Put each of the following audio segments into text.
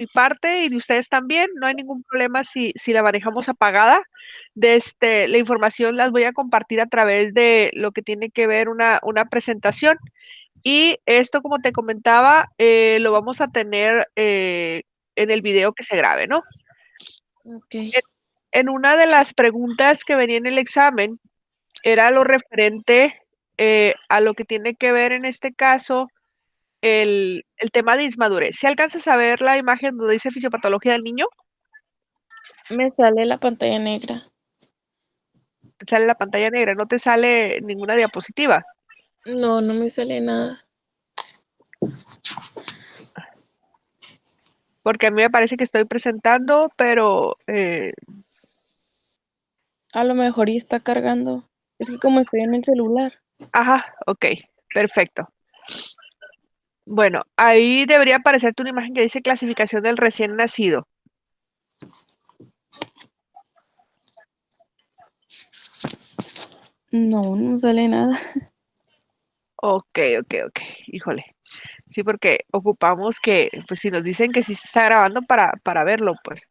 mi parte y de ustedes también. No hay ningún problema si la manejamos apagada. La información las voy a compartir a través de lo que tiene que ver una presentación. Y esto, como te comentaba, lo vamos a tener en el video que se grabe, ¿no? Ok. En una de las preguntas que venía en el examen, era lo referente a lo que tiene que ver en este caso el tema de inmadurez. ¿Si alcanzas a ver la imagen donde dice fisiopatología del niño? Me sale la pantalla negra. Te sale la pantalla negra, no te sale ninguna diapositiva. No, no me sale nada. Porque a mí me parece que estoy presentando, pero A lo mejor ya está cargando. Es que como estoy en el celular. ajá, ok, perfecto. Bueno, ahí debería aparecerte una imagen que dice clasificación del recién nacido. No, no sale nada. Ok, híjole. Sí, porque ocupamos que, pues si nos dicen que sí se está grabando para verlo, pues.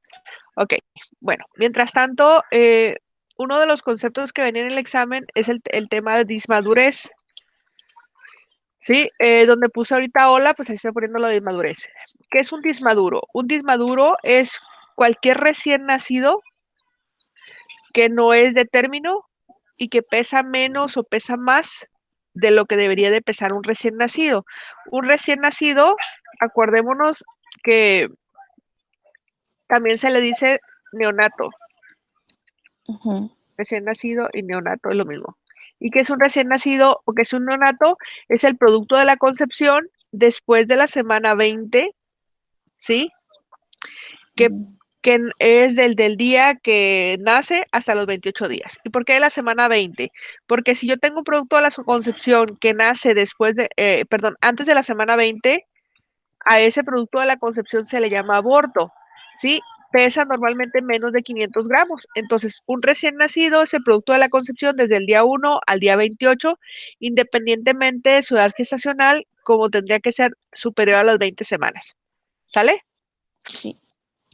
Ok, bueno, mientras tanto, uno de los conceptos que venía en el examen es el tema de dismadurez. Sí, donde puse ahorita hola, pues ahí estoy poniendo lo de inmadurez. ¿Qué es un dismaduro? Un dismaduro es cualquier recién nacido que no es de término y que pesa menos o pesa más de lo que debería de pesar un recién nacido. Un recién nacido, acordémonos que también se le dice neonato. Ujú. Recién nacido y neonato es lo mismo. ¿Y qué es un recién nacido o qué es un neonato? Es el producto de la concepción después de la semana 20, ¿sí? Que, que es del día que nace hasta los 28 días. ¿Y por qué de la semana 20? Porque si yo tengo un producto de la concepción que nace después de, perdón, antes de la semana 20, a ese producto de la concepción se le llama aborto, ¿sí? Pesa normalmente menos de 500 gramos. Entonces, un recién nacido es el producto de la concepción desde el día 1 al día 28, independientemente de su edad gestacional, como tendría que ser superior a las 20 semanas. ¿Sale? Sí.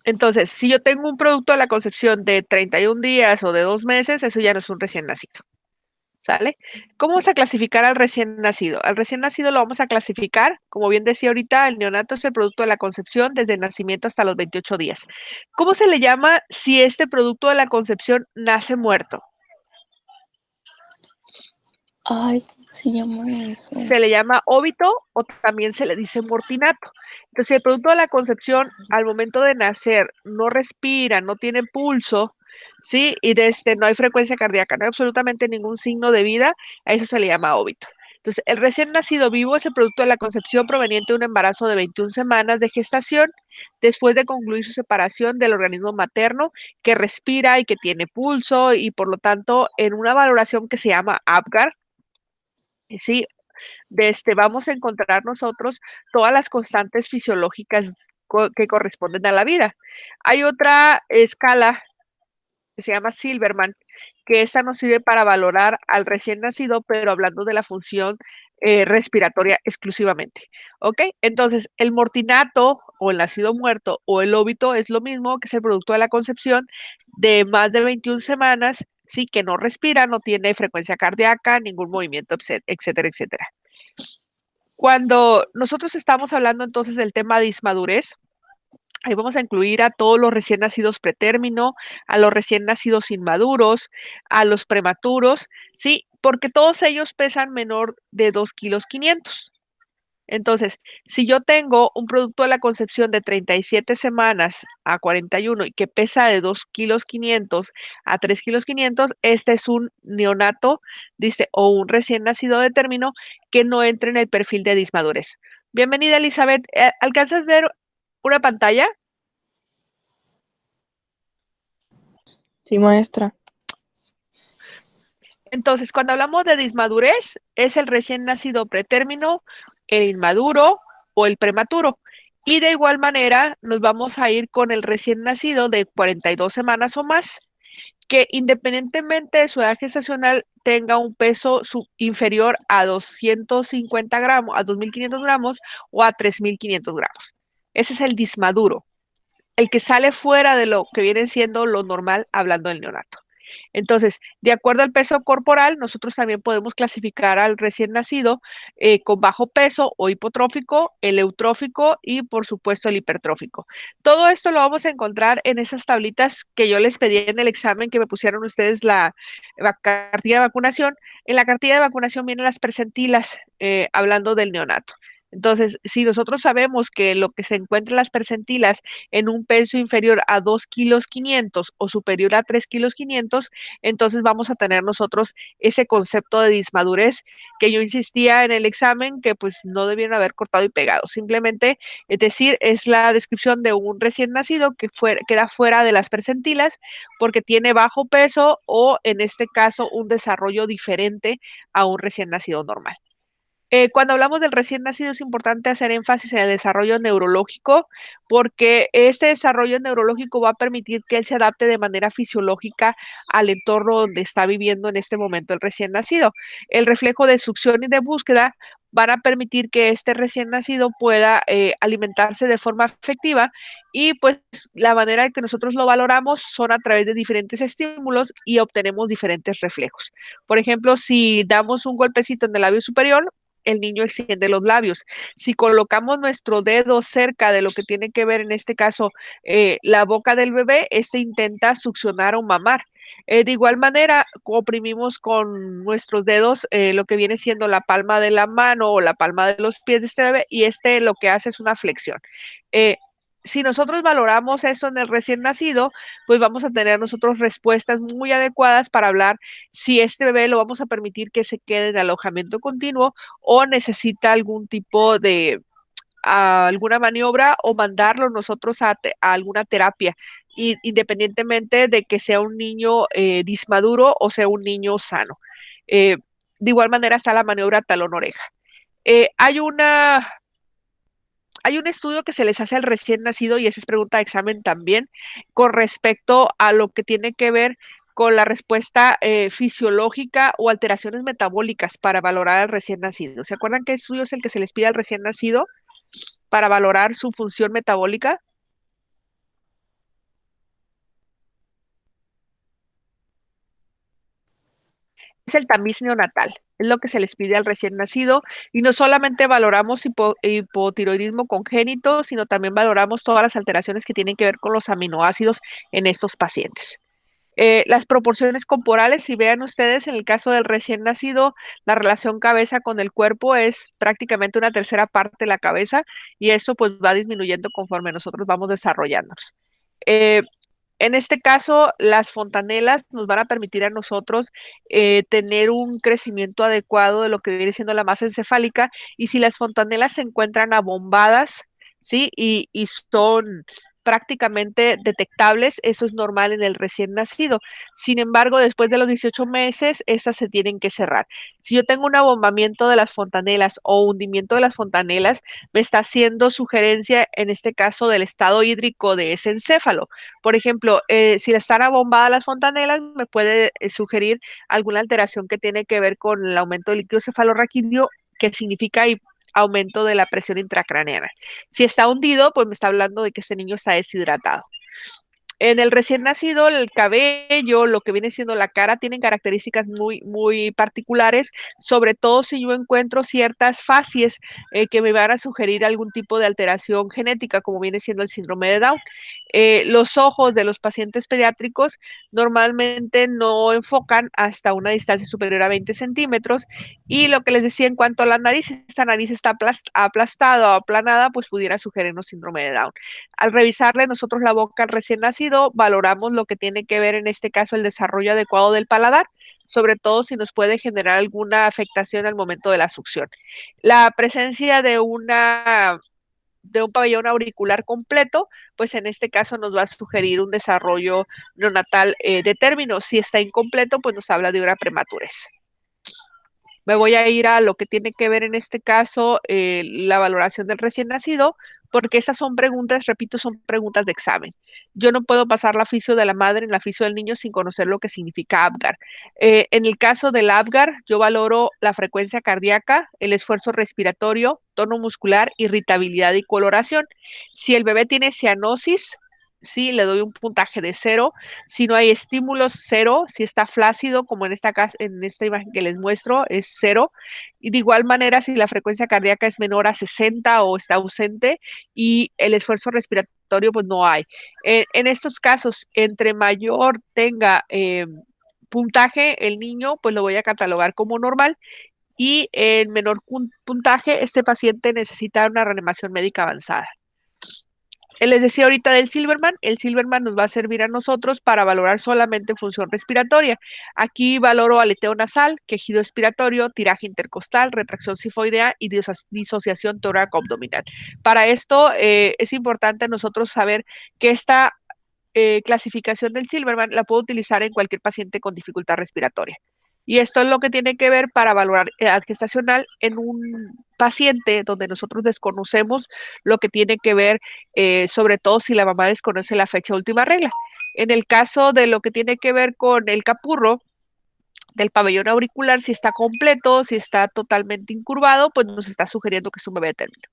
Entonces, si yo tengo un producto de la concepción de 31 días o de 2 meses, eso ya no es un recién nacido. ¿Sale? ¿Cómo vamos a clasificar al recién nacido? Al recién nacido lo vamos a clasificar, como bien decía ahorita, el neonato es el producto de la concepción desde el nacimiento hasta los 28 días. ¿Cómo se le llama si este producto de la concepción nace muerto? Ay, ¿cómo se llama eso? Se le llama óbito o también se le dice mortinato. Entonces, si el producto de la concepción al momento de nacer no respira, no tiene pulso, ¿sí? Y no hay frecuencia cardíaca, no hay absolutamente ningún signo de vida, a eso se le llama óbito. Entonces, el recién nacido vivo es el producto de la concepción proveniente de un embarazo de 21 semanas de gestación después de concluir su separación del organismo materno que respira y que tiene pulso y por lo tanto en una valoración que se llama APGAR, ¿sí? Vamos a encontrar nosotros todas las constantes fisiológicas que corresponden a la vida. Hay otra escala que se llama Silverman, que esa nos sirve para valorar al recién nacido, pero hablando de la función respiratoria exclusivamente. ¿Ok? Entonces, el mortinato o el nacido muerto o el óbito es lo mismo, que es el producto de la concepción de más de 21 semanas, sí, que no respira, no tiene frecuencia cardíaca, ningún movimiento, etcétera, etcétera. Cuando nosotros estamos hablando entonces del tema de inmadurez, ahí vamos a incluir a todos los recién nacidos pretérmino, a los recién nacidos inmaduros, a los prematuros, ¿sí? Porque todos ellos pesan menor de 2,5 kilos. Entonces, si yo tengo un producto de la concepción de 37 semanas a 41 y que pesa de 2,5 kilos a 3,5 kilos, este es un neonato, dice, o un recién nacido de término que no entra en el perfil de dismadurez. Bienvenida, Elizabeth. ¿Alcanzas a ver una pantalla? Sí, maestra. Entonces, cuando hablamos de dismadurez, es el recién nacido pretérmino, el inmaduro o el prematuro. Y de igual manera, nos vamos a ir con el recién nacido de 42 semanas o más, que independientemente de su edad gestacional tenga un peso inferior a 250 gramos, a 2,500 gramos o a 3,500 gramos. Ese es el dismaduro. el que sale fuera de lo que viene siendo lo normal hablando del neonato. Entonces, de acuerdo al peso corporal, nosotros también podemos clasificar al recién nacido con bajo peso o hipotrófico, el eutrófico y por supuesto el hipertrófico. Todo esto lo vamos a encontrar en esas tablitas que yo les pedí en el examen que me pusieron ustedes la cartilla de vacunación. En la cartilla de vacunación vienen las percentilas hablando del neonato. Entonces, si nosotros sabemos que lo que se encuentra en las percentilas en un peso inferior a 2,5 kilos o superior a 3,5 kilos, entonces vamos a tener nosotros ese concepto de dismadurez que yo insistía en el examen que pues no debieron haber cortado y pegado. Simplemente, es decir, es la descripción de un recién nacido que queda fuera de las percentilas porque tiene bajo peso o en este caso un desarrollo diferente a un recién nacido normal. Cuando hablamos del recién nacido es importante hacer énfasis en el desarrollo neurológico porque este desarrollo neurológico va a permitir que él se adapte de manera fisiológica al entorno donde está viviendo en este momento el recién nacido. El reflejo de succión y de búsqueda van a permitir que este recién nacido pueda alimentarse de forma efectiva y pues la manera en que nosotros lo valoramos son a través de diferentes estímulos y obtenemos diferentes reflejos. Por ejemplo, si damos un golpecito en el labio superior, el niño extiende los labios. Si colocamos nuestro dedo cerca de lo que tiene que ver, en este caso, la boca del bebé, este intenta succionar o mamar. De igual manera, oprimimos con nuestros dedos lo que viene siendo la palma de la mano o la palma de los pies de este bebé y este lo que hace es una flexión. Eh, si nosotros valoramos eso en el recién nacido, pues vamos a tener nosotros respuestas muy adecuadas para hablar si este bebé lo vamos a permitir que se quede en alojamiento continuo o necesita algún tipo de alguna maniobra o mandarlo nosotros a alguna terapia, independientemente de que sea un niño dismaduro o sea un niño sano. Eh, de igual manera está la maniobra talón-oreja. Eh, hay una hay un estudio que se les hace al recién nacido y esa es pregunta de examen también con respecto a lo que tiene que ver con la respuesta fisiológica o alteraciones metabólicas para valorar al recién nacido. ¿Se acuerdan qué estudio es el que se les pide al recién nacido para valorar su función metabólica? Es el tamiz neonatal, es lo que se les pide al recién nacido y no solamente valoramos hipotiroidismo congénito, sino también valoramos todas las alteraciones que tienen que ver con los aminoácidos en estos pacientes. Las proporciones corporales, si vean ustedes, en el caso del recién nacido, la relación cabeza con el cuerpo es prácticamente una tercera parte de la cabeza y eso pues va disminuyendo conforme nosotros vamos desarrollándonos. Eh, en este caso, las fontanelas nos van a permitir a nosotros tener un crecimiento adecuado de lo que viene siendo la masa encefálica y si las fontanelas se encuentran abombadas, ¿sí? Y son prácticamente detectables, eso es normal en el recién nacido. Sin embargo, después de los 18 meses, esas se tienen que cerrar. Si yo tengo un abombamiento de las fontanelas o hundimiento de las fontanelas, me está haciendo sugerencia, en este caso, del estado hídrico de ese encéfalo. Por ejemplo, si están abombadas las fontanelas, me puede sugerir alguna alteración que tiene que ver con el aumento del líquido cefalorraquídeo, que significa aumento de la presión intracraneana. Si está hundido, pues me está hablando de que este niño está deshidratado. En el recién nacido, el cabello, lo que viene siendo la cara, tienen características muy, muy particulares, sobre todo si yo encuentro ciertas facies que me van a sugerir algún tipo de alteración genética, como viene siendo el síndrome de Down. Los ojos de los pacientes pediátricos normalmente no enfocan hasta una distancia superior a 20 centímetros y lo que les decía en cuanto a la nariz, esta nariz está aplastada o aplanada, pues pudiera sugerirnos síndrome de Down. Al revisarle nosotros la boca al recién nacido, valoramos lo que tiene que ver en este caso el desarrollo adecuado del paladar, sobre todo si nos puede generar alguna afectación al momento de la succión. La presencia de un pabellón auricular completo, pues en este caso nos va a sugerir un desarrollo neonatal de término. Si está incompleto, pues nos habla de una prematurez. Me voy a ir a lo que tiene que ver en este caso la valoración del recién nacido, porque esas son preguntas, repito, son preguntas de examen. Yo no puedo pasar la fisio de la madre en la fisio del niño sin conocer lo que significa Apgar. En el caso del Apgar, yo valoro la frecuencia cardíaca, el esfuerzo respiratorio, tono muscular, irritabilidad y coloración. Si el bebé tiene cianosis, sí, le doy un puntaje de 0. Si no hay estímulos, 0. Si está flácido, como en esta imagen que les muestro, es 0. Y de igual manera, si la frecuencia cardíaca es menor a 60 o está ausente y el esfuerzo respiratorio, pues no hay. En estos casos, entre mayor tenga puntaje el niño, pues lo voy a catalogar como normal. Y en menor puntaje, este paciente necesita una reanimación médica avanzada. Les decía ahorita del Silverman, el Silverman nos va a servir a nosotros para valorar solamente función respiratoria. Aquí valoro aleteo nasal, quejido expiratorio, tiraje intercostal, retracción sifoidea y disociación tóraco-abdominal. Para esto es importante nosotros saber que esta clasificación del Silverman la puedo utilizar en cualquier paciente con dificultad respiratoria. Y esto es lo que tiene que ver para valorar edad gestacional en un paciente donde nosotros desconocemos lo que tiene que ver, sobre todo si la mamá desconoce la fecha de última regla. En el caso de lo que tiene que ver con el capurro del pabellón auricular, si está completo, si está totalmente incurvado, pues nos está sugiriendo que es un bebé de término.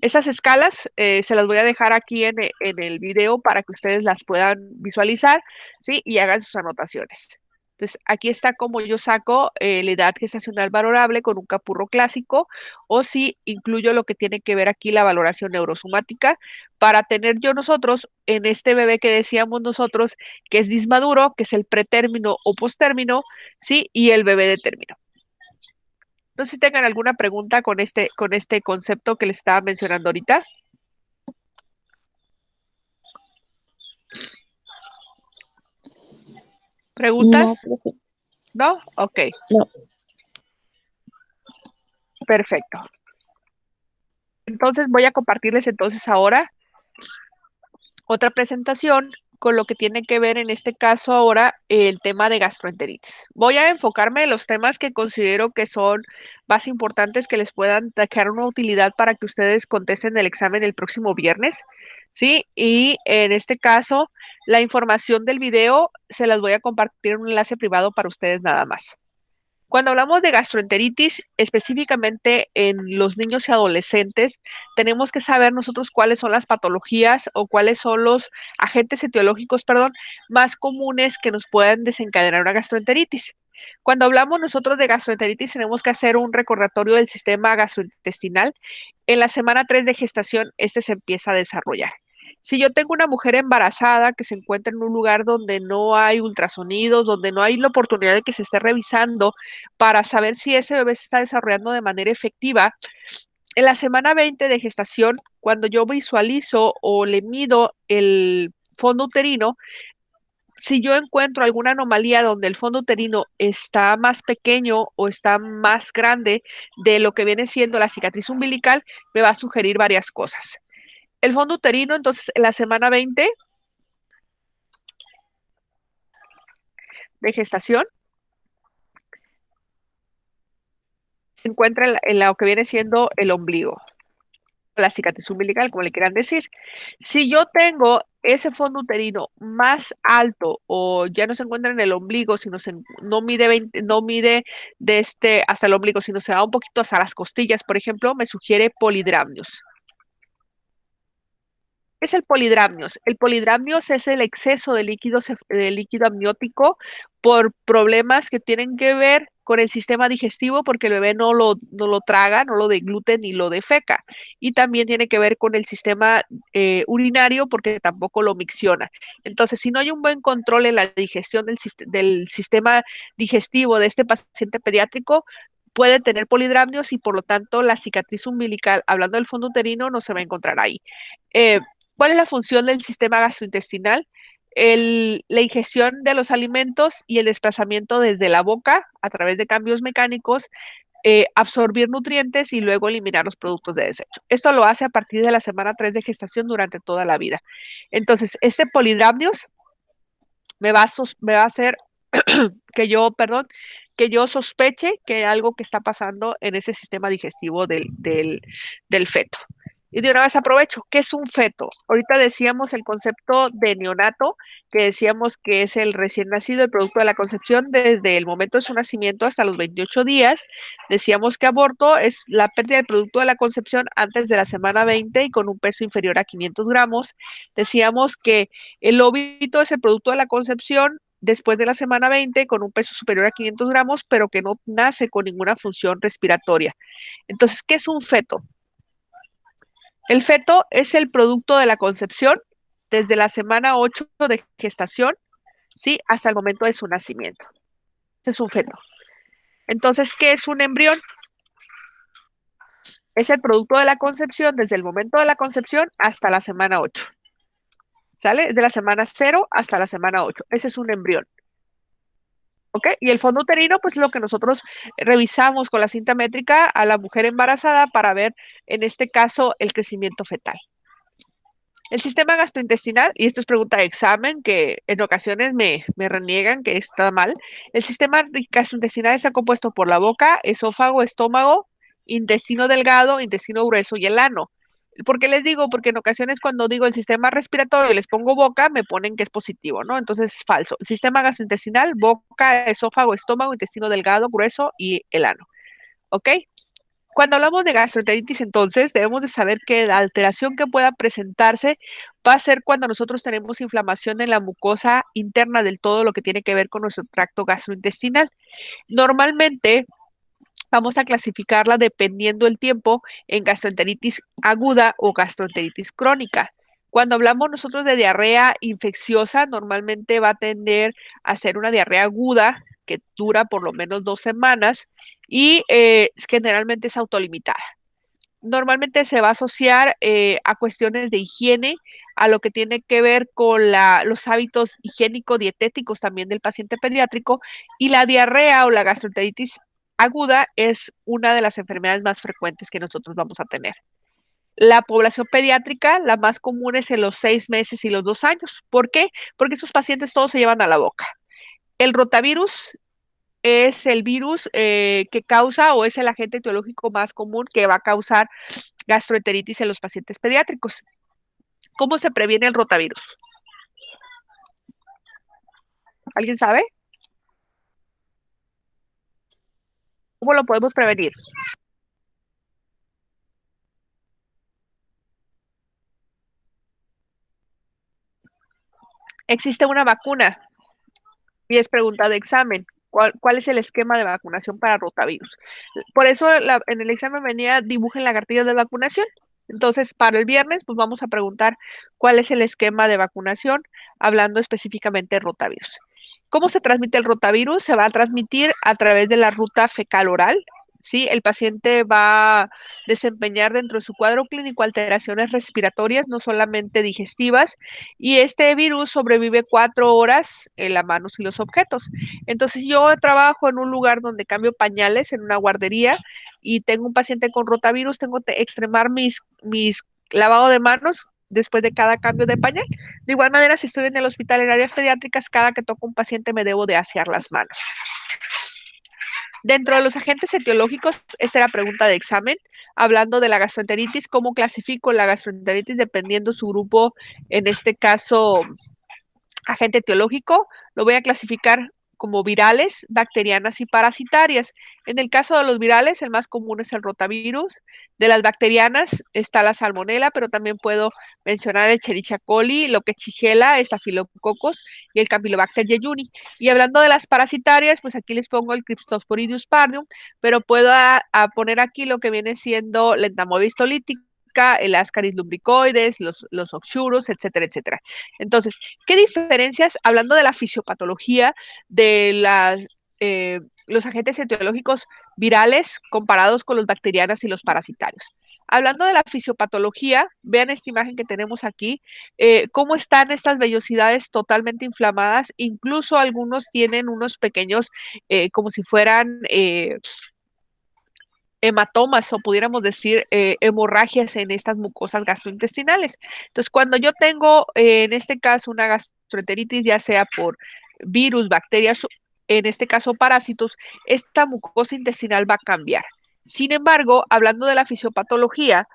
Esas escalas se las voy a dejar aquí en el video para que ustedes las puedan visualizar, ¿sí? Y hagan sus anotaciones. Entonces, aquí está como yo saco la edad gestacional valorable con un capurro clásico, o si incluyo lo que tiene que ver aquí la valoración neurosomática, para tener yo nosotros en este bebé que decíamos nosotros, que es dismaduro, que es el pretérmino o postérmino, ¿sí? Y el bebé de término. No sé si tengan alguna pregunta con este concepto que les estaba mencionando ahorita. No, ¿Preguntas? profe, ¿No? Ok, no. perfecto. Entonces voy a compartirles entonces ahora otra presentación con lo que tiene que ver en este caso ahora el tema de gastroenteritis. Voy a enfocarme en los temas que considero que son más importantes, que les puedan dejar una utilidad para que ustedes contesten el examen el próximo viernes, ¿sí? Y en este caso, la información del video se las voy a compartir en un enlace privado para ustedes nada más. Cuando hablamos de gastroenteritis, específicamente en los niños y adolescentes, tenemos que saber nosotros cuáles son las patologías o cuáles son los agentes etiológicos, perdón, más comunes que nos puedan desencadenar una gastroenteritis. Cuando hablamos nosotros de gastroenteritis, tenemos que hacer un recordatorio del sistema gastrointestinal. En la semana 3 de gestación, este se empieza a desarrollar. Si yo tengo una mujer embarazada que se encuentra en un lugar donde no hay ultrasonidos, donde no hay la oportunidad de que se esté revisando para saber si ese bebé se está desarrollando de manera efectiva, en la semana 20 de gestación, cuando yo visualizo o le mido el fondo uterino, si yo encuentro alguna anomalía donde el fondo uterino está más pequeño o está más grande de lo que viene siendo la cicatriz umbilical, me va a sugerir varias cosas. El fondo uterino, entonces, en la semana 20 de gestación, se encuentra en lo que viene siendo el ombligo, la cicatriz umbilical, como le quieran decir. Si yo tengo ese fondo uterino más alto o ya no se encuentra en el ombligo, sino no mide no mide hasta el ombligo, sino se va un poquito hasta las costillas, por ejemplo, me sugiere polidramnios. Es el polidramnios. El polidramnios es el exceso de líquido amniótico por problemas que tienen que ver con el sistema digestivo, porque el bebé no lo traga, no lo deglute ni lo defeca. Y también tiene que ver con el sistema urinario, porque tampoco lo micciona. Entonces, si no hay un buen control en la digestión del sistema digestivo de este paciente pediátrico, puede tener polidramnios y por lo tanto la cicatriz umbilical, hablando del fondo uterino, no se va a encontrar ahí. ¿Cuál es la función del sistema gastrointestinal? La ingestión de los alimentos y el desplazamiento desde la boca a través de cambios mecánicos, absorbir nutrientes y luego eliminar los productos de desecho. Esto lo hace a partir de la semana 3 de gestación durante toda la vida. Entonces, este polidramnios me va a hacer que yo sospeche que hay algo que está pasando en ese sistema digestivo del feto. Y de una vez aprovecho, ¿qué es un feto? Ahorita decíamos el concepto de neonato, que decíamos que es el recién nacido, el producto de la concepción desde el momento de su nacimiento hasta los 28 días. Decíamos que aborto es la pérdida del producto de la concepción antes de la semana 20 y con un peso inferior a 500 gramos. Decíamos que el óbito es el producto de la concepción después de la semana 20 con un peso superior a 500 gramos, pero que no nace con ninguna función respiratoria. Entonces, ¿qué es un feto? El feto es el producto de la concepción desde la semana 8 de gestación, ¿sí? Hasta el momento de su nacimiento. Ese es un feto. Entonces, ¿qué es un embrión? Es el producto de la concepción desde el momento de la concepción hasta la semana 8. ¿Sale? De la semana 0 hasta la semana 8. Ese es un embrión. ¿Ok? Y el fondo uterino, pues es lo que nosotros revisamos con la cinta métrica a la mujer embarazada para ver, en este caso, el crecimiento fetal. El sistema gastrointestinal, y esto es pregunta de examen, que en ocasiones me reniegan que está mal. El sistema gastrointestinal está compuesto por la boca, esófago, estómago, intestino delgado, intestino grueso y el ano. ¿Por qué les digo? Porque en ocasiones cuando digo el sistema respiratorio y les pongo boca, me ponen que es positivo, ¿no? Entonces es falso. El sistema gastrointestinal, boca, esófago, estómago, intestino delgado, grueso y el ano. ¿Ok? Cuando hablamos de gastroenteritis, entonces debemos de saber que la alteración que pueda presentarse va a ser cuando nosotros tenemos inflamación en la mucosa interna del todo lo que tiene que ver con nuestro tracto gastrointestinal. Normalmente vamos a clasificarla dependiendo el tiempo en gastroenteritis aguda o gastroenteritis crónica. Cuando hablamos nosotros de diarrea infecciosa, normalmente va a tender a ser una diarrea aguda que dura por lo menos 2 semanas y generalmente es autolimitada. Normalmente se va a asociar a cuestiones de higiene, a lo que tiene que ver con los hábitos higiénico-dietéticos también del paciente pediátrico, y la diarrea o la gastroenteritis aguda es una de las enfermedades más frecuentes que nosotros vamos a tener. La población pediátrica, la más común es en los 6 meses y los 2 años. ¿Por qué? Porque esos pacientes todos se llevan a la boca. El rotavirus es el virus que causa o es el agente etiológico más común que va a causar gastroenteritis en los pacientes pediátricos. ¿Cómo se previene el rotavirus? ¿Alguien sabe? ¿Cómo lo podemos prevenir? Existe una vacuna y es pregunta de examen. ¿Cuál es el esquema de vacunación para rotavirus? Por eso en el examen venía dibujen la cartilla de vacunación. Entonces, para el viernes, pues vamos a preguntar cuál es el esquema de vacunación, hablando específicamente de rotavirus. ¿Cómo se transmite el rotavirus? Se va a transmitir a través de la ruta fecal oral. ¿Sí? El paciente va a desempeñar dentro de su cuadro clínico alteraciones respiratorias, no solamente digestivas, y este virus sobrevive 4 horas en las manos y los objetos. Entonces yo trabajo en un lugar donde cambio pañales, en una guardería, y tengo un paciente con rotavirus, tengo que extremar mis lavado de manos después de cada cambio de pañal. De igual manera, si estoy en el hospital en áreas pediátricas, cada que toco un paciente me debo de asear las manos. Dentro de los agentes etiológicos, esta era pregunta de examen, hablando de la gastroenteritis, ¿cómo clasifico la gastroenteritis dependiendo su grupo, en este caso, agente etiológico? Lo voy a clasificar como virales, bacterianas y parasitarias. En el caso de los virales, el más común es el rotavirus. De las bacterianas está la salmonela, pero también puedo mencionar el Escherichia coli, lo que Shigella, Staphylococcus y el Campylobacter jejuni. Y hablando de las parasitarias, pues aquí les pongo el Cryptosporidium spardium, pero puedo poner aquí lo que viene siendo la Entamoeba histolítica, el Ascaris lumbricoides, los oxurus, etcétera, etcétera. Entonces, ¿qué diferencias, hablando de la fisiopatología de los agentes etiológicos virales comparados con los bacterianos y los parasitarios? Hablando de la fisiopatología, vean esta imagen que tenemos aquí, cómo están estas vellosidades totalmente inflamadas, incluso algunos tienen unos pequeños, como si fueran hematomas o pudiéramos decir hemorragias en estas mucosas gastrointestinales. Entonces, cuando yo tengo en este caso una gastroenteritis, ya sea por virus, bacterias, en este caso parásitos, esta mucosa intestinal va a cambiar. Sin embargo, hablando de la fisiopatología,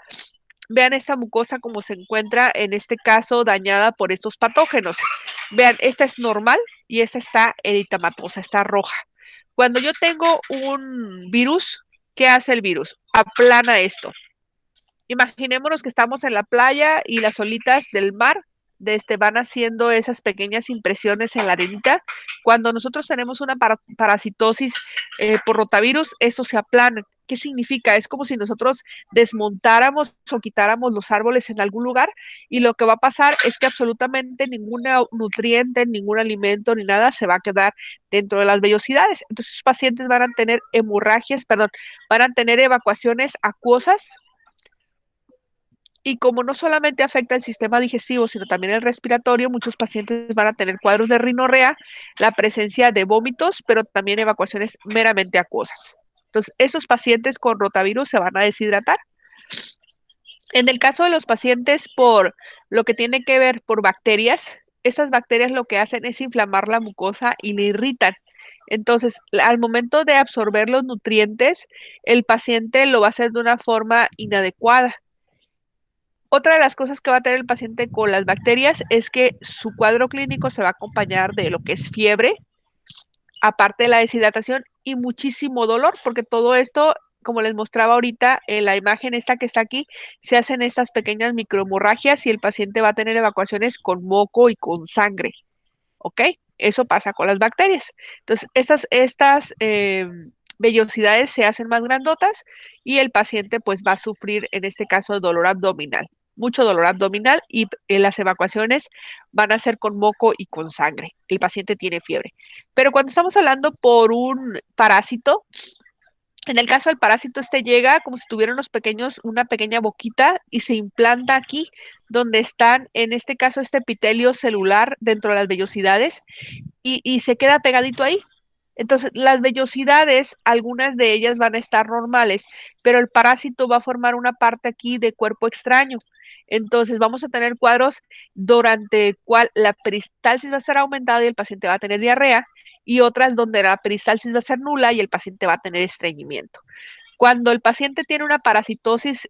Vean esta mucosa como se encuentra en este caso dañada por estos patógenos. Vean, esta es normal y esta está eritematosa, está roja. Cuando yo tengo un virus, ¿qué hace el virus? Aplana esto. Imaginémonos que estamos en la playa y las olitas del mar van haciendo esas pequeñas impresiones en la arenita. Cuando nosotros tenemos una parasitosis por rotavirus, eso se aplana. ¿Qué significa? Es como si nosotros desmontáramos o quitáramos los árboles en algún lugar y lo que va a pasar es que absolutamente ningún nutriente, ningún alimento ni nada se va a quedar dentro de las vellosidades. Entonces, los pacientes van a tener hemorragias, perdón, van a tener evacuaciones acuosas y como no solamente afecta el sistema digestivo, sino también el respiratorio, muchos pacientes van a tener cuadros de rinorrea, la presencia de vómitos, pero también evacuaciones meramente acuosas. Entonces, esos pacientes con rotavirus se van a deshidratar. En el caso de los pacientes por lo que tiene que ver por bacterias, estas bacterias lo que hacen es inflamar la mucosa y le irritan. Entonces, al momento de absorber los nutrientes, el paciente lo va a hacer de una forma inadecuada. Otra de las cosas que va a tener el paciente con las bacterias es que su cuadro clínico se va a acompañar de lo que es fiebre, aparte de la deshidratación y muchísimo dolor, porque todo esto, como les mostraba ahorita en la imagen esta que está aquí, se hacen estas pequeñas microhemorragias y el paciente va a tener evacuaciones con moco y con sangre, ¿ok? Eso pasa con las bacterias. Entonces, estas vellosidades se hacen más grandotas y el paciente pues va a sufrir en este caso dolor abdominal, mucho dolor abdominal y las evacuaciones van a ser con moco y con sangre. El paciente tiene fiebre. Pero cuando estamos hablando por un parásito, en el caso del parásito, este llega como si tuviera una pequeña boquita y se implanta aquí, donde están, en este caso, este epitelio celular dentro de las vellosidades y se queda pegadito ahí. Entonces, las vellosidades, algunas de ellas van a estar normales, pero el parásito va a formar una parte aquí de cuerpo extraño. Entonces, vamos a tener cuadros durante el cual la peristalsis va a ser aumentada y el paciente va a tener diarrea, y otras donde la peristalsis va a ser nula y el paciente va a tener estreñimiento. Cuando el paciente tiene una parasitosis,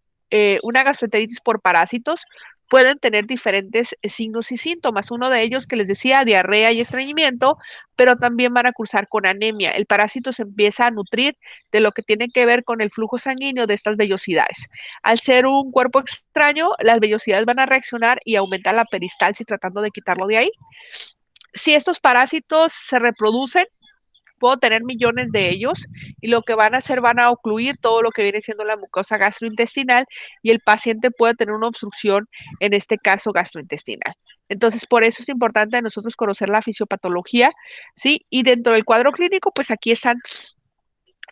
una gastroenteritis por parásitos, pueden tener diferentes signos y síntomas. Uno de ellos que les decía, diarrea y estreñimiento, pero también van a cursar con anemia. El parásito se empieza a nutrir de lo que tiene que ver con el flujo sanguíneo de estas vellosidades. Al ser un cuerpo extraño, las vellosidades van a reaccionar y aumentar la peristalsis tratando de quitarlo de ahí. Si estos parásitos se reproducen, puedo tener millones de ellos y lo que van a hacer van a ocluir todo lo que viene siendo la mucosa gastrointestinal y el paciente puede tener una obstrucción, en este caso gastrointestinal. Entonces, por eso es importante nosotros conocer la fisiopatología, ¿sí? Y dentro del cuadro clínico, pues aquí están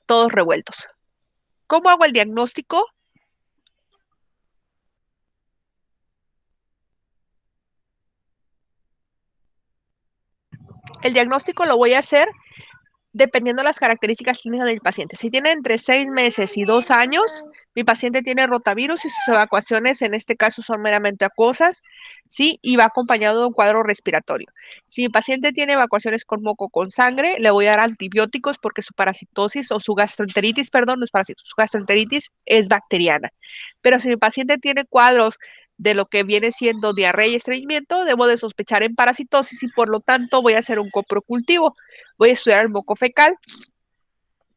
todos revueltos. ¿Cómo hago el diagnóstico? El diagnóstico lo voy a hacer dependiendo de las características clínicas del paciente. Si tiene entre 6 meses y 2 años, mi paciente tiene rotavirus y sus evacuaciones en este caso son meramente acuosas, ¿sí? Y va acompañado de un cuadro respiratorio. Si mi paciente tiene evacuaciones con moco con sangre, le voy a dar antibióticos porque su parasitosis o su gastroenteritis, perdón, no es parasitosis, su gastroenteritis es bacteriana. Pero si mi paciente tiene cuadros de lo que viene siendo diarrea y estreñimiento, debo de sospechar en parasitosis y por lo tanto voy a hacer un coprocultivo. Voy a estudiar el moco fecal,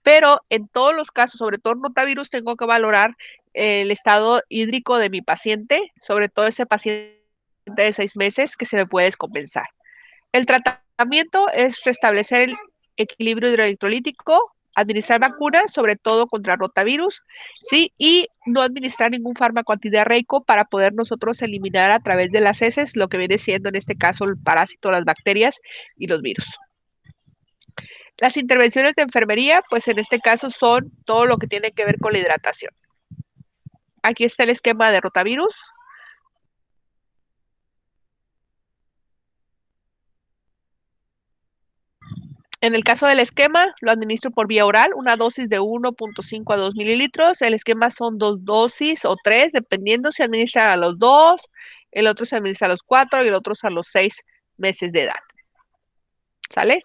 pero en todos los casos, sobre todo en rotavirus, tengo que valorar el estado hídrico de mi paciente, sobre todo ese paciente de 6 meses que se me puede descompensar. El tratamiento es restablecer el equilibrio hidroelectrolítico, administrar vacunas, sobre todo contra rotavirus, ¿sí? Y no administrar ningún fármaco antidiarreico para poder nosotros eliminar a través de las heces lo que viene siendo en este caso el parásito, las bacterias y los virus. Las intervenciones de enfermería, pues en este caso son todo lo que tiene que ver con la hidratación. Aquí está el esquema de rotavirus. En el caso del esquema, lo administro por vía oral, una dosis de 1.5 a 2 mililitros. El esquema son 2 dosis o 3, dependiendo si administra a los 2, el otro se administra a los 4 y el otro a los 6 meses de edad. ¿Sale?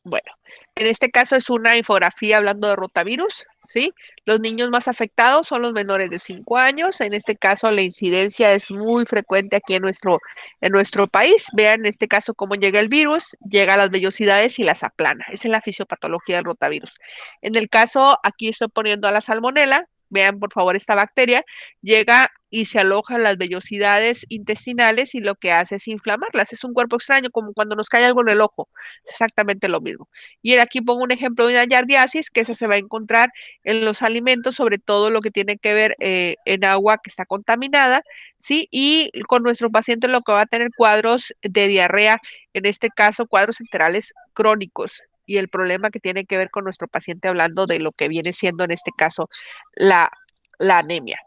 Bueno, en este caso es una infografía hablando de rotavirus, ¿sí? Los niños más afectados son los menores de 5 años. En este caso, la incidencia es muy frecuente aquí en nuestro país. Vean en este caso cómo llega el virus, llega a las vellosidades y las aplana. Esa es la fisiopatología del rotavirus. En el caso, aquí estoy poniendo a la salmonela. Vean por favor esta bacteria, llega y se aloja en las vellosidades intestinales y lo que hace es inflamarlas. Es un cuerpo extraño, como cuando nos cae algo en el ojo. Es exactamente lo mismo. Y aquí pongo un ejemplo de una yardiasis, que esa se va a encontrar en los alimentos, sobre todo lo que tiene que ver en agua que está contaminada, ¿sí? Y con nuestro paciente lo que va a tener cuadros de diarrea, en este caso cuadros enterales crónicos. Y el problema que tiene que ver con nuestro paciente hablando de lo que viene siendo en este caso la, la anemia.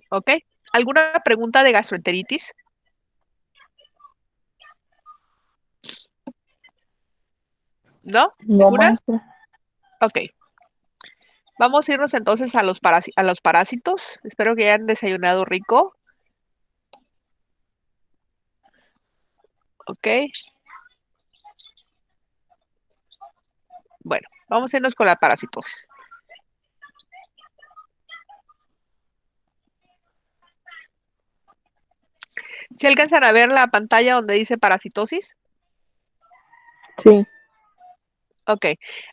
¿Ok? ¿Alguna pregunta de gastroenteritis? ¿No? No, ¿Ninguna? maestra. Ok. Vamos a irnos entonces a a los parásitos. Espero que hayan desayunado rico. Ok. Bueno, vamos a irnos con la parasitosis. ¿Si alcanzan a ver la pantalla donde dice parasitosis? Sí. Ok.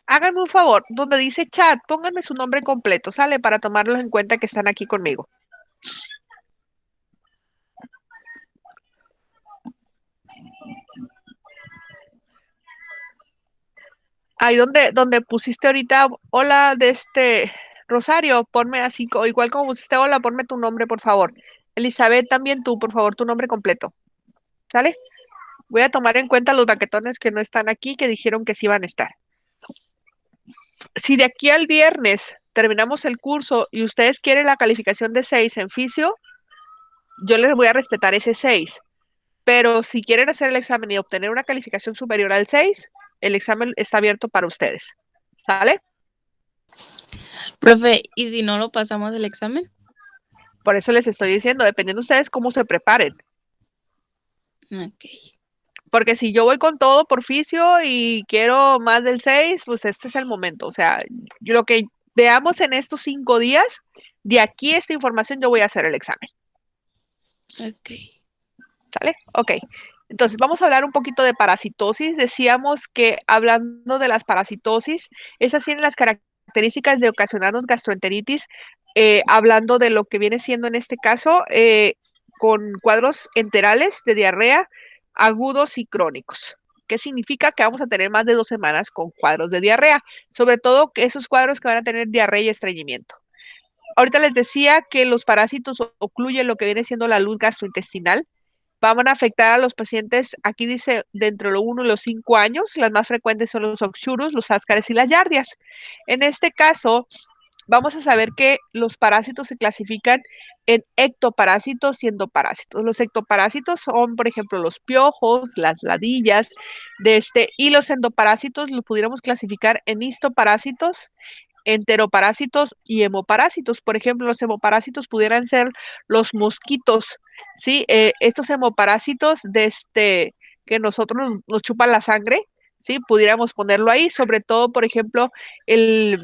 Háganme un favor, donde dice chat, pónganme su nombre completo, ¿sale? Para tomarlos en cuenta que están aquí conmigo. Ahí donde pusiste ahorita, hola, Rosario, ponme así, igual como pusiste hola, ponme tu nombre, por favor. Elizabeth, también tú, por favor, tu nombre completo. ¿Sale? Voy a tomar en cuenta los baquetones que no están aquí, que dijeron que sí iban a estar. Si de aquí al viernes terminamos el curso y ustedes quieren la calificación de 6 en fisio, yo les voy a respetar ese 6. Pero si quieren hacer el examen y obtener una calificación superior al 6, el examen está abierto para ustedes. ¿Sale? Profe, ¿y si no lo pasamos el examen? Por eso les estoy diciendo, dependiendo de ustedes cómo se preparen. Ok. Porque si yo voy con todo por fisio y quiero más del 6, pues este es el momento. O sea, lo que veamos en estos 5 días, de aquí esta información yo voy a hacer el examen. Ok. ¿Sale? Ok. Entonces, vamos a hablar un poquito de parasitosis. Decíamos que hablando de las parasitosis, esas tienen las características de ocasionarnos gastroenteritis, hablando de lo que viene siendo en este caso, con cuadros enterales de diarrea agudos y crónicos. ¿Qué significa? Que vamos a tener más de 2 semanas con cuadros de diarrea, sobre todo que esos cuadros que van a tener diarrea y estreñimiento. Ahorita les decía que los parásitos ocluyen lo que viene siendo la luz gastrointestinal, van a afectar a los pacientes, aquí dice, de entre los 1 y los 5 años. Las más frecuentes son los oxurus, los ascaris y las yardias. En este caso, vamos a saber que los parásitos se clasifican en ectoparásitos y endoparásitos. Los ectoparásitos son, por ejemplo, los piojos, las ladillas, y los endoparásitos los pudiéramos clasificar en histoparásitos, enteroparásitos y hemoparásitos. Por ejemplo, los hemoparásitos pudieran ser los mosquitos, ¿sí? Estos hemoparásitos que nosotros nos chupan la sangre, ¿sí? Pudiéramos ponerlo ahí, sobre todo, por ejemplo, el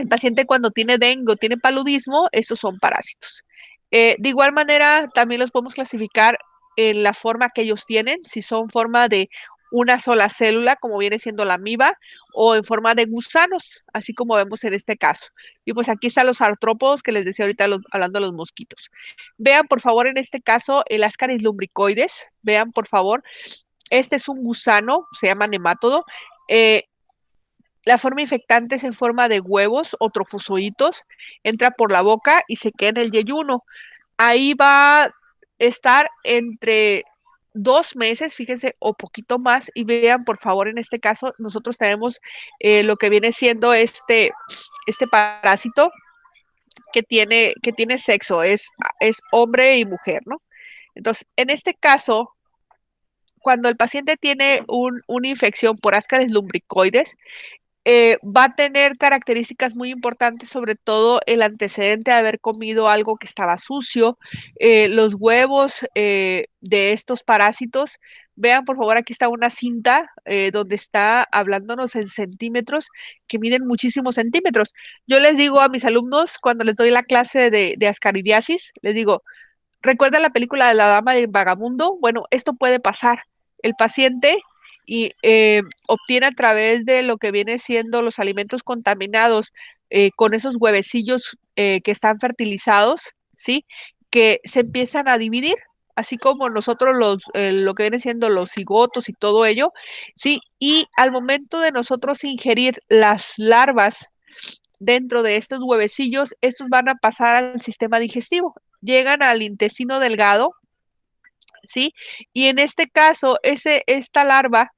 paciente cuando tiene dengue o tiene paludismo, estos son parásitos. De igual manera, también los podemos clasificar en la forma que ellos tienen, si son forma de una sola célula, como viene siendo la amiba, o en forma de gusanos, así como vemos en este caso. Y pues aquí están los artrópodos que les decía ahorita hablando de los mosquitos. Vean, por favor, en este caso, el Ascaris lumbricoides. Vean, por favor, este es un gusano, se llama nemátodo. La forma infectante es en forma de huevos o trofozoitos, entra por la boca y se queda en el yeyuno. Ahí va a estar entre 2 meses, fíjense, o poquito más, y vean, por favor, en este caso, nosotros tenemos lo que viene siendo este parásito que tiene sexo, es hombre y mujer, ¿no? Entonces, en este caso, cuando el paciente tiene una infección por Ascaris lumbricoides, va a tener características muy importantes, sobre todo el antecedente de haber comido algo que estaba sucio. Los huevos de estos parásitos Vean, por favor, aquí está una cinta donde está hablándonos en centímetros, que miden muchísimos centímetros. Yo les digo a mis alumnos, cuando les doy la clase de ascaridiasis, les digo, ¿recuerda la película de la dama del vagabundo? Bueno, esto puede pasar. El paciente obtiene a través de lo que viene siendo los alimentos contaminados con esos huevecillos que están fertilizados, ¿sí? Que se empiezan a dividir, así como nosotros lo que vienen siendo los cigotos y todo ello, ¿sí? Y al momento de nosotros ingerir las larvas dentro de estos huevecillos, estos van a pasar al sistema digestivo, llegan al intestino delgado, ¿sí? Y en este caso, esta larva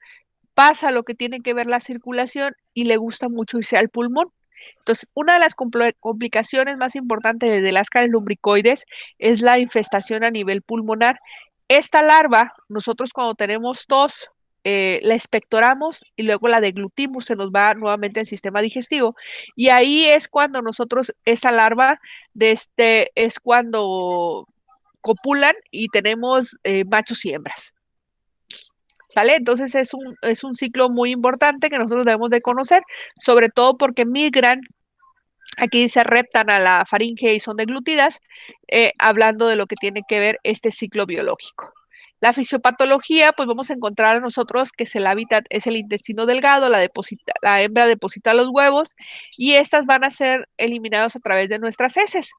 pasa lo que tiene que ver la circulación y le gusta mucho irse al pulmón. Entonces, una de las complicaciones más importantes de las caries lumbricoides es la infestación a nivel pulmonar. Esta larva, nosotros cuando tenemos tos, la expectoramos y luego la deglutimos, se nos va nuevamente al sistema digestivo. Y ahí es cuando nosotros, esa larva, es cuando copulan y tenemos machos y hembras. ¿Sale? Entonces es un ciclo muy importante que nosotros debemos de conocer, sobre todo porque migran, aquí dice reptan a la faringe y son deglutidas, hablando de lo que tiene que ver este ciclo biológico. La fisiopatología, pues vamos a encontrar a nosotros que el hábitat es el intestino delgado, la hembra deposita los huevos y estas van a ser eliminados a través de nuestras heces.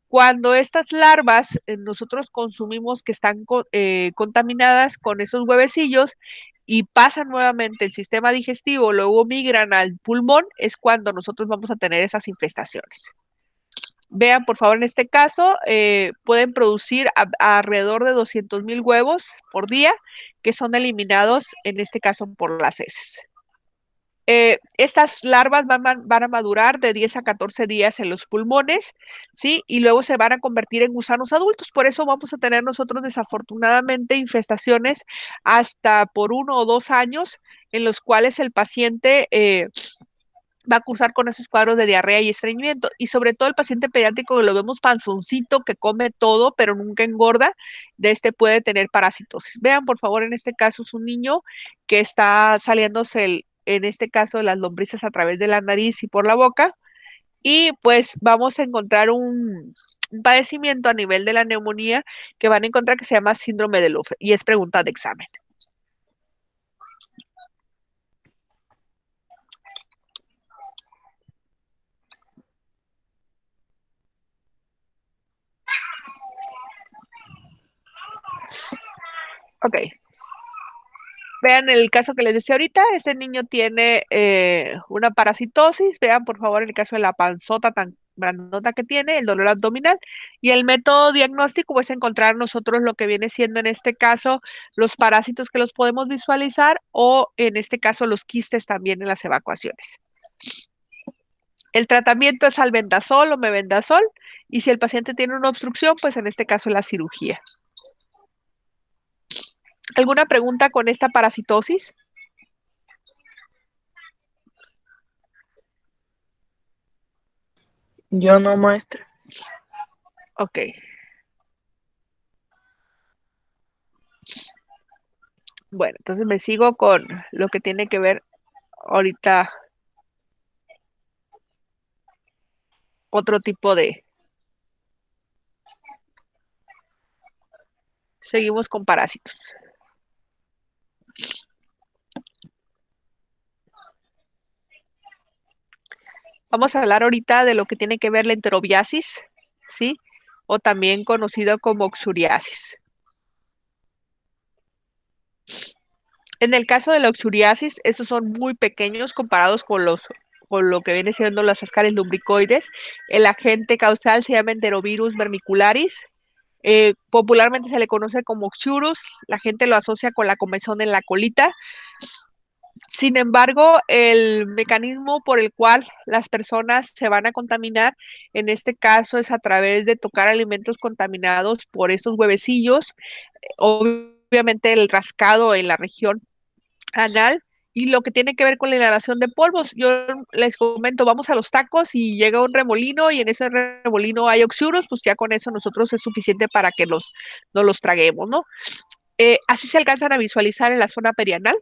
Cuando estas larvas nosotros consumimos que están contaminadas con esos huevecillos y pasan nuevamente el sistema digestivo, luego migran al pulmón, es cuando nosotros vamos a tener esas infestaciones. Vean, por favor, en este caso, pueden producir alrededor de 200,000 huevos por día que son eliminados, en este caso, por las heces. Estas larvas van a madurar de 10 a 14 días en los pulmones, ¿sí? Y luego se van a convertir en gusanos adultos. Por eso vamos a tener nosotros desafortunadamente infestaciones hasta por 1 o 2 años en los cuales el paciente va a cursar con esos cuadros de diarrea y estreñimiento. Y sobre todo el paciente pediátrico que lo vemos panzoncito, que come todo, pero nunca engorda, de este puede tener parasitosis. Vean, por favor, en este caso es un niño que está saliéndose, en este caso, las lombrices a través de la nariz y por la boca. Y pues vamos a encontrar un padecimiento a nivel de la neumonía que van a encontrar que se llama síndrome de Lufe y es pregunta de examen. Ok. Vean el caso que les decía ahorita, este niño tiene una parasitosis, vean por favor el caso de la panzota tan grandota que tiene, el dolor abdominal, y el método diagnóstico es encontrar nosotros lo que viene siendo en este caso los parásitos que los podemos visualizar o en este caso los quistes también en las evacuaciones. El tratamiento es albendazol o mebendazol, y si el paciente tiene una obstrucción, pues en este caso la cirugía. ¿Alguna pregunta con esta parasitosis? Yo no, maestra. Ok. Bueno, entonces me sigo con lo que tiene que ver ahorita otro tipo de... Seguimos con parásitos. Vamos a hablar ahorita de lo que tiene que ver la enterobiasis, ¿sí? O también conocido como oxuriasis. En el caso de la oxuriasis, estos son muy pequeños comparados con lo que viene siendo las ascaris lumbricoides. El agente causal se llama Enterovirus vermicularis. Popularmente se le conoce como oxurus. La gente lo asocia con la comezón en la colita. Sin embargo, el mecanismo por el cual las personas se van a contaminar, en este caso es a través de tocar alimentos contaminados por estos huevecillos, obviamente el rascado en la región anal y lo que tiene que ver con la inhalación de polvos. Yo les comento, vamos a los tacos y llega un remolino y en ese remolino hay oxurus, pues ya con eso nosotros es suficiente para que nos los traguemos, ¿no? Así se alcanzan a visualizar en la zona perianal.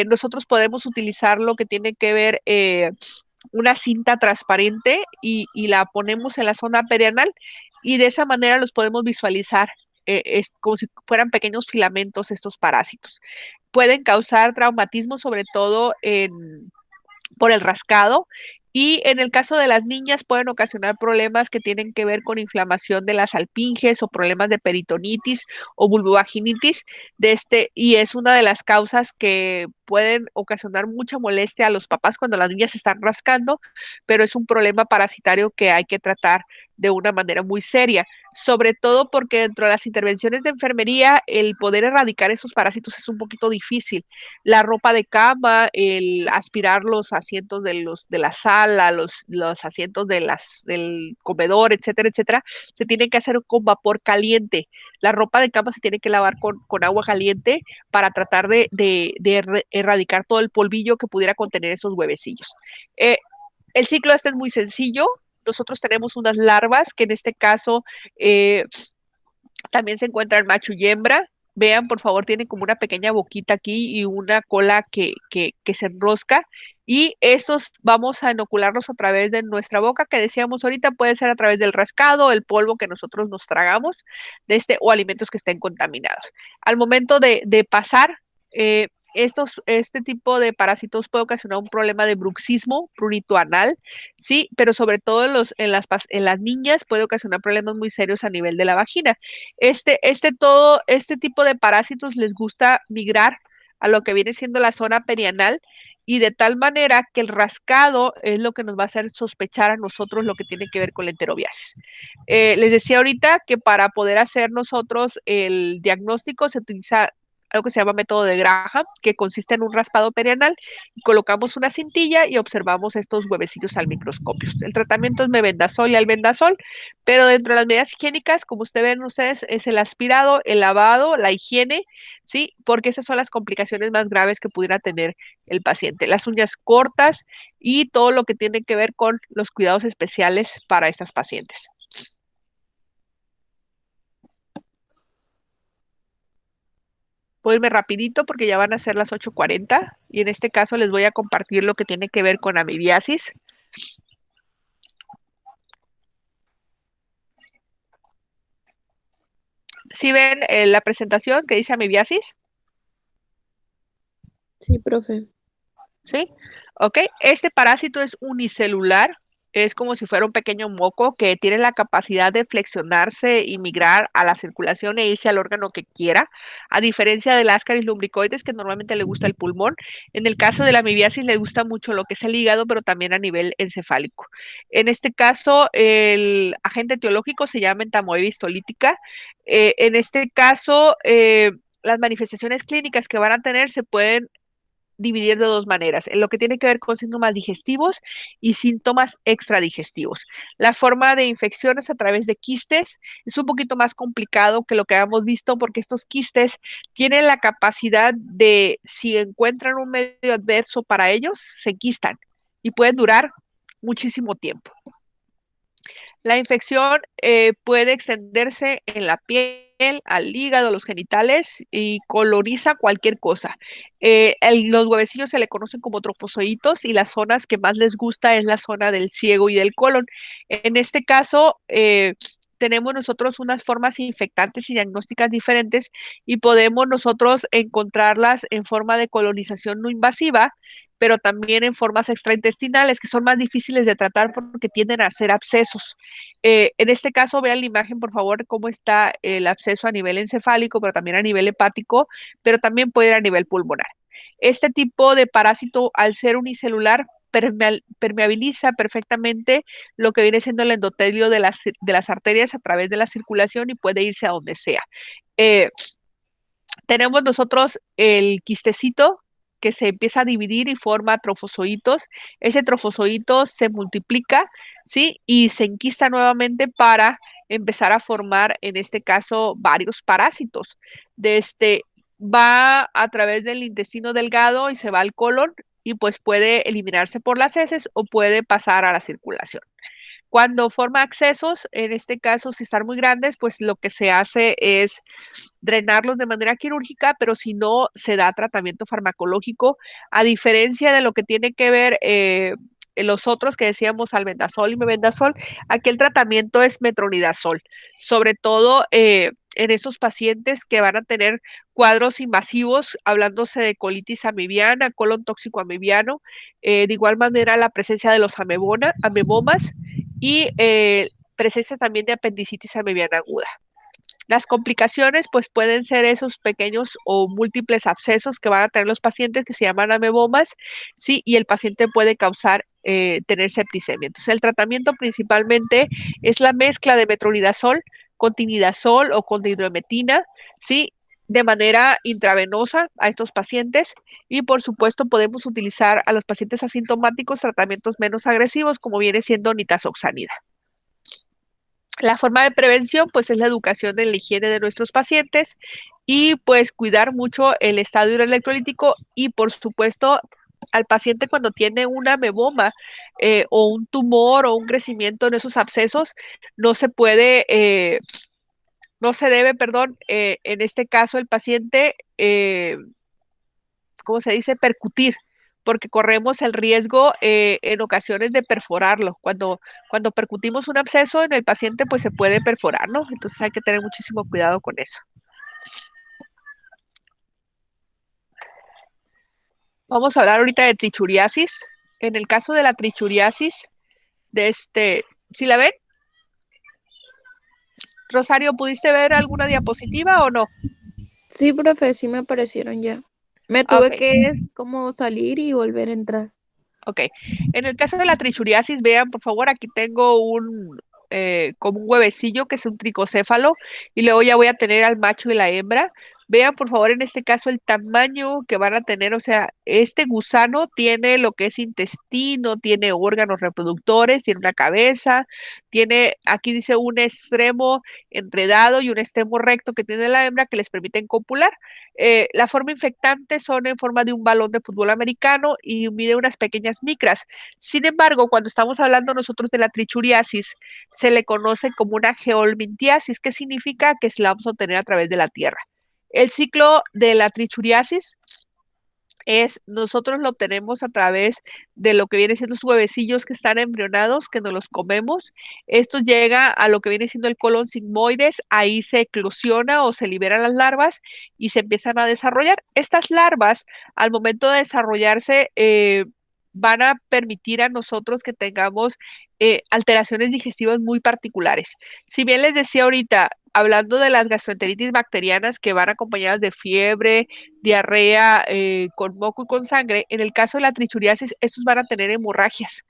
Nosotros podemos utilizar lo que tiene que ver una cinta transparente y la ponemos en la zona perianal y de esa manera los podemos visualizar. Es como si fueran pequeños filamentos estos parásitos. Pueden causar traumatismo, sobre todo por el rascado. Y en el caso de las niñas pueden ocasionar problemas que tienen que ver con inflamación de las alpinges o problemas de peritonitis o vulvovaginitis y es una de las causas que pueden ocasionar mucha molestia a los papás cuando las niñas se están rascando, pero es un problema parasitario que hay que tratar de una manera muy seria, sobre todo porque dentro de las intervenciones de enfermería el poder erradicar esos parásitos es un poquito difícil. La ropa de cama, el aspirar los asientos de la sala, los asientos del comedor, etcétera, etcétera, se tiene que hacer con vapor caliente. La ropa de cama se tiene que lavar con agua caliente para tratar de erradicar todo el polvillo que pudiera contener esos huevecillos. Eh, el ciclo este es muy sencillo. Nosotros tenemos unas larvas que en este caso también se encuentran macho y hembra. Vean, por favor, tienen como una pequeña boquita aquí y una cola que se enrosca. Y estos vamos a inocularlos a través de nuestra boca, que decíamos ahorita, puede ser a través del rascado, el polvo que nosotros nos tragamos, o alimentos que estén contaminados. Al momento de pasar, este tipo de parásitos puede ocasionar un problema de bruxismo prurito anal, sí, pero sobre todo en las niñas puede ocasionar problemas muy serios a nivel de la vagina. Este tipo de parásitos les gusta migrar a lo que viene siendo la zona perianal y de tal manera que el rascado es lo que nos va a hacer sospechar a nosotros lo que tiene que ver con la enterobiasis. Les decía ahorita que para poder hacer nosotros el diagnóstico se utiliza algo que se llama método de Graham, que consiste en un raspado perianal, y colocamos una cintilla y observamos estos huevecillos al microscopio. El tratamiento es mebendazol y albendazol, pero dentro de las medidas higiénicas, como ven ustedes, es el aspirado, el lavado, la higiene, ¿sí? Porque esas son las complicaciones más graves que pudiera tener el paciente. Las uñas cortas y todo lo que tiene que ver con los cuidados especiales para estas pacientes. Puedo irme rapidito porque ya van a ser las 8:40 y en este caso les voy a compartir lo que tiene que ver con amibiasis. ¿Sí ven la presentación que dice amibiasis? Sí, profe. ¿Sí? Ok, este parásito es unicelular, es como si fuera un pequeño moco que tiene la capacidad de flexionarse y migrar a la circulación e irse al órgano que quiera, a diferencia del Ascaris lumbricoides que normalmente le gusta el pulmón. En el caso de la amibiasis le gusta mucho lo que es el hígado, pero también a nivel encefálico. En este caso, el agente etiológico se llama entamoeba histolítica. En este caso, las manifestaciones clínicas que van a tener se pueden dividir de dos maneras, en lo que tiene que ver con síntomas digestivos y síntomas extradigestivos. La forma de infección es a través de quistes, es un poquito más complicado que lo que habíamos visto porque estos quistes tienen la capacidad de, si encuentran un medio adverso para ellos, se quistan y pueden durar muchísimo tiempo. La infección puede extenderse en la piel, al hígado, los genitales y coloniza cualquier cosa. Los huevecillos se le conocen como trofozoitos y las zonas que más les gusta es la zona del ciego y del colon. En este caso, tenemos nosotros unas formas infectantes y diagnósticas diferentes y podemos nosotros encontrarlas en forma de colonización no invasiva, pero también en formas extraintestinales que son más difíciles de tratar porque tienden a ser abscesos. En este caso, vean la imagen, por favor, cómo está el absceso a nivel encefálico, pero también a nivel hepático, pero también puede ir a nivel pulmonar. Este tipo de parásito, al ser unicelular, permeabiliza perfectamente lo que viene siendo el endotelio de las arterias a través de la circulación y puede irse a donde sea. Tenemos nosotros el quistecito que se empieza a dividir y forma trofozoitos. Ese trofozoito se multiplica, ¿sí? Y se enquista nuevamente para empezar a formar, en este caso, varios parásitos. Va a través del intestino delgado y se va al colon y pues puede eliminarse por las heces o puede pasar a la circulación. Cuando forma accesos, en este caso, si están muy grandes, pues lo que se hace es drenarlos de manera quirúrgica, pero si no, se da tratamiento farmacológico, a diferencia de lo que tiene que ver en los otros que decíamos albendazol y mebendazol, aquí el tratamiento es metronidazol, sobre todo en esos pacientes que van a tener cuadros invasivos, hablándose de colitis amibiana, colon tóxico amibiano, de igual manera la presencia de los amebomas y presencia también de apendicitis amibiana aguda. Las complicaciones pues pueden ser esos pequeños o múltiples abscesos que van a tener los pacientes que se llaman amebomas, sí, y el paciente puede causar tener septicemia. Entonces el tratamiento principalmente es la mezcla de metronidazol con tinidazol o con dihidrometina, sí, de manera intravenosa a estos pacientes y por supuesto podemos utilizar a los pacientes asintomáticos tratamientos menos agresivos como viene siendo nitazoxanida. La forma de prevención, pues, es la educación de la higiene de nuestros pacientes y, pues, cuidar mucho el estado hidroelectrolítico y, por supuesto, al paciente cuando tiene una ameboma o un tumor o un crecimiento en esos abscesos, no se puede, no se debe, perdón, en este caso el paciente, ¿cómo se dice? Percutir, porque corremos el riesgo en ocasiones de perforarlo. Cuando percutimos un absceso en el paciente, pues se puede perforar, ¿no? Entonces hay que tener muchísimo cuidado con eso. Vamos a hablar ahorita de trichuriasis. En el caso de la trichuriasis, ¿sí la ven? Rosario, ¿pudiste ver alguna diapositiva o no? Sí, profe, sí me aparecieron ya. Me Ah, tuve ok. que como salir y volver a entrar. Ok. En el caso de la trichuriasis, vean, por favor, aquí tengo como un huevecillo que es un tricocéfalo y luego ya voy a tener al macho y la hembra. Vean, por favor, en este caso el tamaño que van a tener, o sea, este gusano tiene lo que es intestino, tiene órganos reproductores, tiene una cabeza, tiene, aquí dice un extremo enredado y un extremo recto que tiene la hembra que les permiten copular. La forma infectante son en forma de un balón de fútbol americano y mide unas pequeñas micras. Sin embargo, cuando estamos hablando nosotros de la trichuriasis, se le conoce como una geolmintiasis, que significa que se la vamos a obtener a través de la tierra. El ciclo de la trichuriasis nosotros lo obtenemos a través de lo que viene siendo los huevecillos que están embrionados, que nos los comemos. Esto llega a lo que viene siendo el colon sigmoides, ahí se eclosiona o se liberan las larvas y se empiezan a desarrollar. Estas larvas, al momento de desarrollarse, van a permitir a nosotros que tengamos alteraciones digestivas muy particulares. Si bien les decía ahorita, hablando de las gastroenteritis bacterianas que van acompañadas de fiebre, diarrea con moco y con sangre, en el caso de la trichuriasis, estos van a tener hemorragias,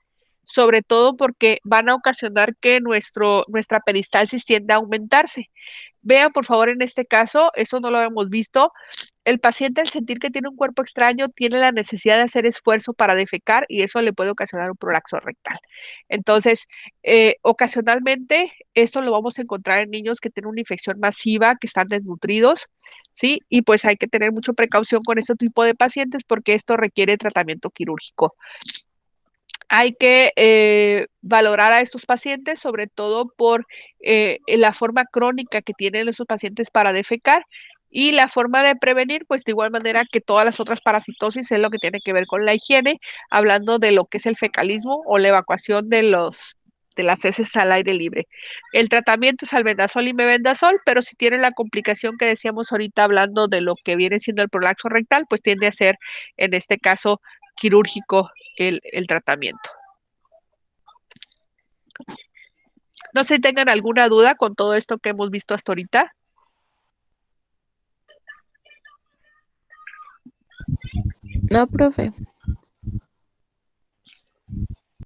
sobre todo porque van a ocasionar que nuestra peristalsis tienda a aumentarse. Vean, por favor, en este caso, esto no lo habíamos visto. El paciente, al sentir que tiene un cuerpo extraño, tiene la necesidad de hacer esfuerzo para defecar y eso le puede ocasionar un prolapso rectal. Entonces, ocasionalmente, esto lo vamos a encontrar en niños que tienen una infección masiva, que están desnutridos, ¿sí? Y pues hay que tener mucha precaución con este tipo de pacientes porque esto requiere tratamiento quirúrgico. Hay que valorar a estos pacientes, sobre todo por la forma crónica que tienen esos pacientes para defecar y la forma de prevenir, pues de igual manera que todas las otras parasitosis es lo que tiene que ver con la higiene, hablando de lo que es el fecalismo o la evacuación de las heces al aire libre. El tratamiento es albendazol y mebendazol, pero si tiene la complicación que decíamos ahorita hablando de lo que viene siendo el prolapso rectal, pues tiende a ser en este caso quirúrgico el tratamiento. No sé si tengan alguna duda con todo esto que hemos visto hasta ahorita. No, profe.